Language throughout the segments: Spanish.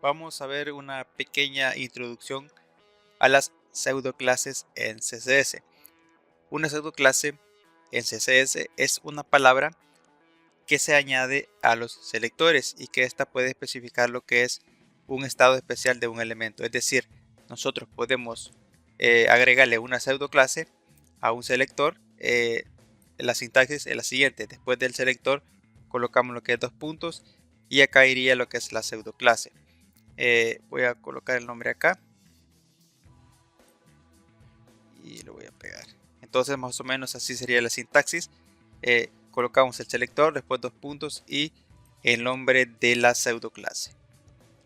vamos a ver una pequeña introducción a las pseudoclases en CSS. Una pseudoclase en CSS es una palabra que se añade a los selectores y que ésta puede especificar lo que es un estado especial de un elemento. Es decir, nosotros podemos agregarle una pseudoclase a un selector. La sintaxis es la siguiente: después del selector colocamos lo que es dos puntos y acá iría lo que es la pseudoclase. Voy a colocar el nombre acá y lo voy a pegar. Entonces más o menos así sería la sintaxis. Colocamos el selector, después dos puntos y el nombre de la pseudoclase.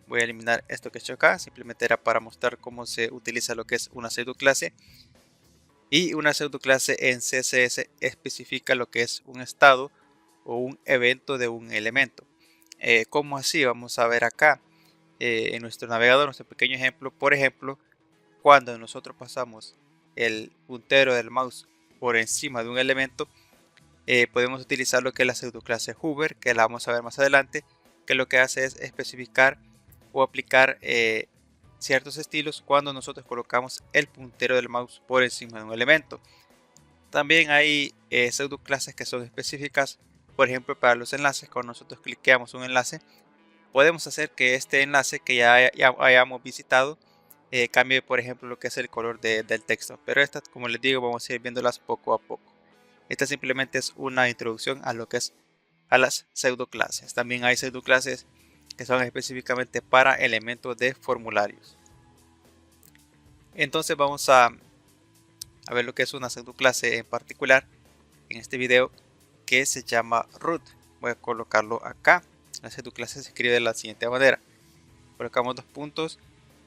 Voy a eliminar esto que he hecho acá, simplemente era para mostrar cómo se utiliza lo que es una pseudoclase. Y una pseudoclase en CSS especifica lo que es un estado o un evento de un elemento. ¿Cómo así? Vamos a ver acá en nuestro navegador, nuestro pequeño ejemplo. Por ejemplo, cuando nosotros pasamos el puntero del mouse por encima de un elemento, podemos utilizar lo que es la pseudoclase hover, que la vamos a ver más adelante, que lo que hace es especificar o aplicar ciertos estilos cuando nosotros colocamos el puntero del mouse por encima de un elemento. También hay pseudoclases que son específicas, por ejemplo, para los enlaces. Cuando nosotros cliqueamos un enlace, podemos hacer que este enlace que ya hayamos visitado cambie, por ejemplo, lo que es el color del texto. Pero estas, como les digo, vamos a ir viéndolas poco a poco. Esta simplemente es una introducción a lo que es a las pseudoclases. También hay pseudoclases que son específicamente para elementos de formularios. Entonces vamos a ver lo que es una pseudoclase en particular en este video, que se llama root. Voy a colocarlo acá. La pseudoclase se escribe de la siguiente manera: colocamos dos puntos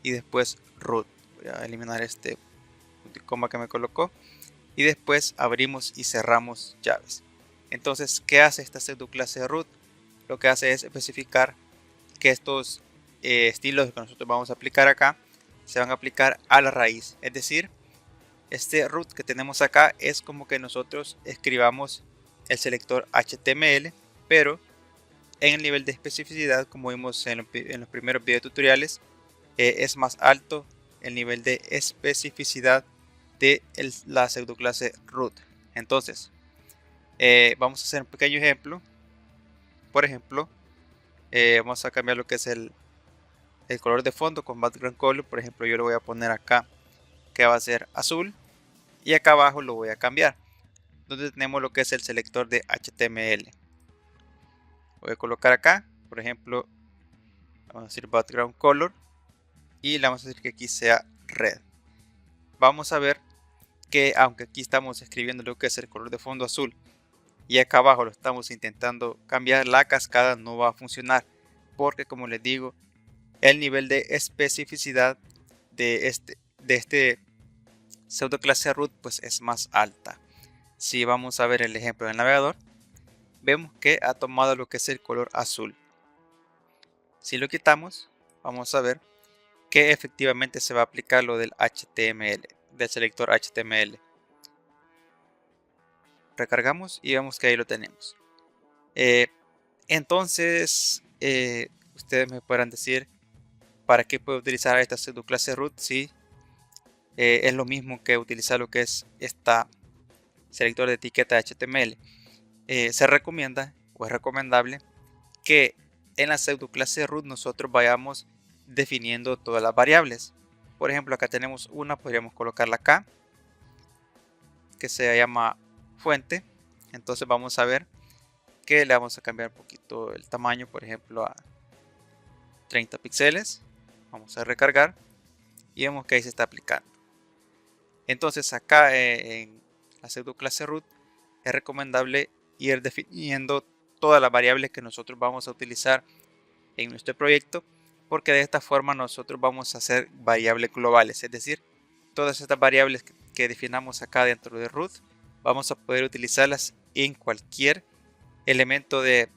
y después root. Voy a eliminar este punto y coma que me colocó y después abrimos y cerramos llaves. Entonces, ¿qué hace esta pseudoclase root? Lo que hace es especificar que estos estilos que nosotros vamos a aplicar acá se van a aplicar a la raíz. Es decir, este root que tenemos acá es como que nosotros escribamos el selector HTML, pero en el nivel de especificidad, como vimos en los primeros video tutoriales, es más alto el nivel de especificidad de la pseudoclase root. Entonces, vamos a hacer un pequeño ejemplo. Por ejemplo, vamos a cambiar lo que es el color de fondo con background color. Por ejemplo, yo lo voy a poner acá, que va a ser azul, y acá abajo lo voy a cambiar, donde tenemos lo que es el selector de HTML. Voy a colocar acá, por ejemplo, vamos a decir background color y le vamos a decir que aquí sea red. Vamos a ver que aunque aquí estamos escribiendo lo que es el color de fondo azul y acá abajo lo estamos intentando cambiar, la cascada no va a funcionar, porque como les digo, el nivel de especificidad de este pseudoclase root pues es más alta. Si vamos a ver el ejemplo del navegador, vemos que ha tomado lo que es el color azul. Si lo quitamos, vamos a ver que efectivamente se va a aplicar lo del HTML, del selector HTML. Recargamos y vemos que ahí lo tenemos. Entonces, ustedes me podrán decir para qué puedo utilizar esta pseudoclase root si es lo mismo que utilizar lo que es esta selector de etiqueta HTML. Se recomienda o es recomendable que en la pseudoclase root nosotros vayamos definiendo todas las variables. Por ejemplo, acá tenemos una, podríamos colocarla acá, que se llama fuente. Entonces vamos a ver que le vamos a cambiar un poquito el tamaño, por ejemplo a 30 píxeles. Vamos a recargar y vemos que ahí se está aplicando. Entonces acá en la pseudoclase root es recomendable ir definiendo todas las variables que nosotros vamos a utilizar en nuestro proyecto, porque de esta forma nosotros vamos a hacer variables globales, es decir, todas estas variables que definamos acá dentro de root vamos a poder utilizarlas en cualquier elemento de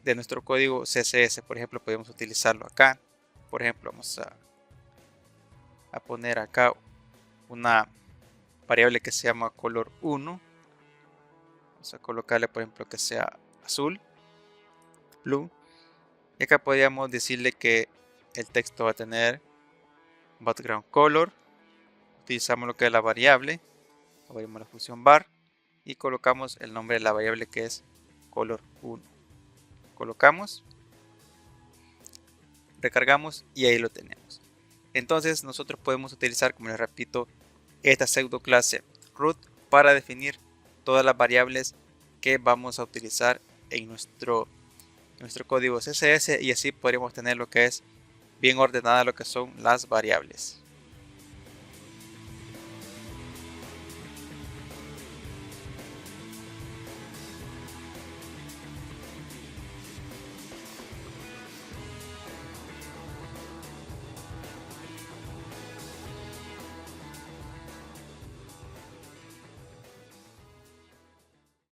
nuestro código CSS. Por ejemplo, podemos utilizarlo acá. Por ejemplo, vamos a poner acá una variable que se llama color 1. Vamos a colocarle, por ejemplo, que sea azul, blue. Y acá podríamos decirle que el texto va a tener background color. Utilizamos lo que es la variable, abrimos la función var y colocamos el nombre de la variable que es color 1. Colocamos, recargamos y ahí lo tenemos. Entonces nosotros podemos utilizar, como les repito, esta pseudo clase root para definir todas las variables que vamos a utilizar en nuestro código CSS, y así podremos tener lo que es bien ordenada lo que son las variables.